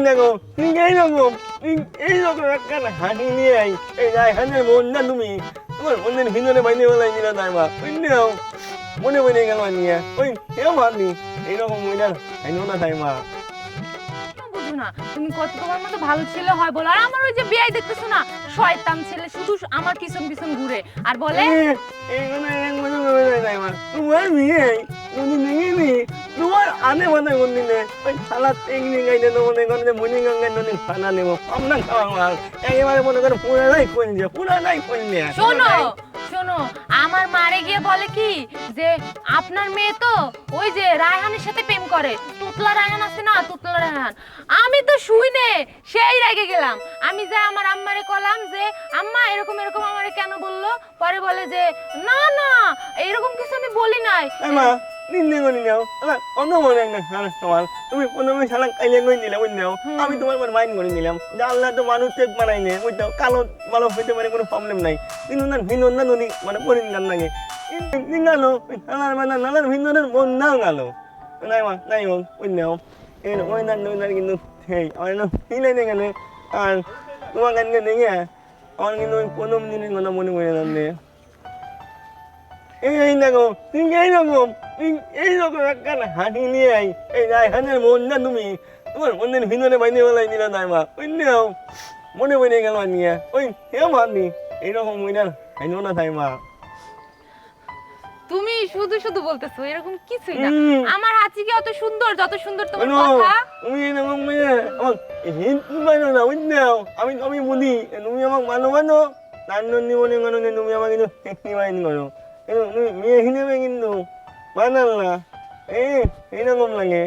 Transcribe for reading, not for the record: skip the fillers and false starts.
দেখো তুই এইরকম এইরকম একটা হাঁটি নিয়ে আই এই রায়হানের মন না তুমি তোমার মনের ভিতরে বাইরে বেলায় নিল তাই মা বুঝলেও মনে মনে গেল নিয়ে ওই কেউ ভাবনি এইরকম মহিলার হাইনো না তাই মা বুঝো না তুমি কত তোমার মতো ভালো ছেলে হয় বলো আর আমার ওই যে বিয়াই দেখতেছো না শয়তান ছেলে শুধু আমার পিছন পিছন ঘুরে আর বলে এইগুলো এক মনে মনে যায় তাই মা তোমার বিয়ে তুমি দেখিনি তোমার আনে মনে কোনদিনে ওই থালা টেকনি গাইতে তো মনে করে যে মনি গঙ্গায় নদী খানা নেবো আপনার খাওয়া মাল একেবারে মনে করে পুরানাই কইছে পুরানাই কইছে শোনো শোনো আমার মারে গিয়ে বলে কি যে আপনার মেয়ে তো ওই যে রায়হানের সাথে প্রেম করে তুতলা রায়হান আছে না তুতলা রায়হান আমি তো শুইনে সেই রেগে গেলাম আমি যা আমার আম্মারে কলাম যে আম্মা এরকম এরকম আমারে কেন বললো পরে বলে যে না না এরকম কিছু আমি বলি নাই মা নিন্দে করি নাও অন্য মনে একটা খারাপ তোমার তুমি প্রথমে শালা কাইলে কই দিলে বুঝলেও আমি তোমার উপর মাইন্ড করে নিলাম যে আল্লাহ তো মানুষ চেক বানাই নে বুঝলেও কালো ভালো হইতে পারে কোনো প্রবলেম নাই কিন্তু না ভিন্ন না নদী মানে পরিণাম লাগে গেল নালার মানে নালার ভিন্নদের মন নাও গেল নাই মা নাই হোক বুঝলেও এই ওই না নদী কিন্তু সেই আমার না হিলে নিয়ে গেলে আর তোমার গানকে দেখে আমার কিন্তু ওই প্রথম দিনের কথা মনে পড়ে যাচ্ছে এই দেখো তুই এইরকম এইরকম একটা হাঁটি নিয়ে আই এই রায়হানের মন না তুমি তোমার মনের ভিতরে বাইরে বেলায় নিল তাই মা বুঝলেও মনে পড়ে গেল নিয়ে ওই কেউ ভাবনি এইরকম মহিলার হাইনো না তাই মা তুমি শুধু শুধু বলতেছো এরকম কিছুই না আমার হাঁচি কি অত সুন্দর যত সুন্দর তোমার কথা তুমি এরকম মেয়ে আমার হিন্দি মানো না বুঝলেও আমি আমি বলি তুমি আমাকে ভালো তার জন্য মনে করো যে তুমি আমাকে কিন্তু সেক্সি মাইন্ড করো তুমি মেয়ে হিসেবে কিন্তু বানাল না এইরকম লাগে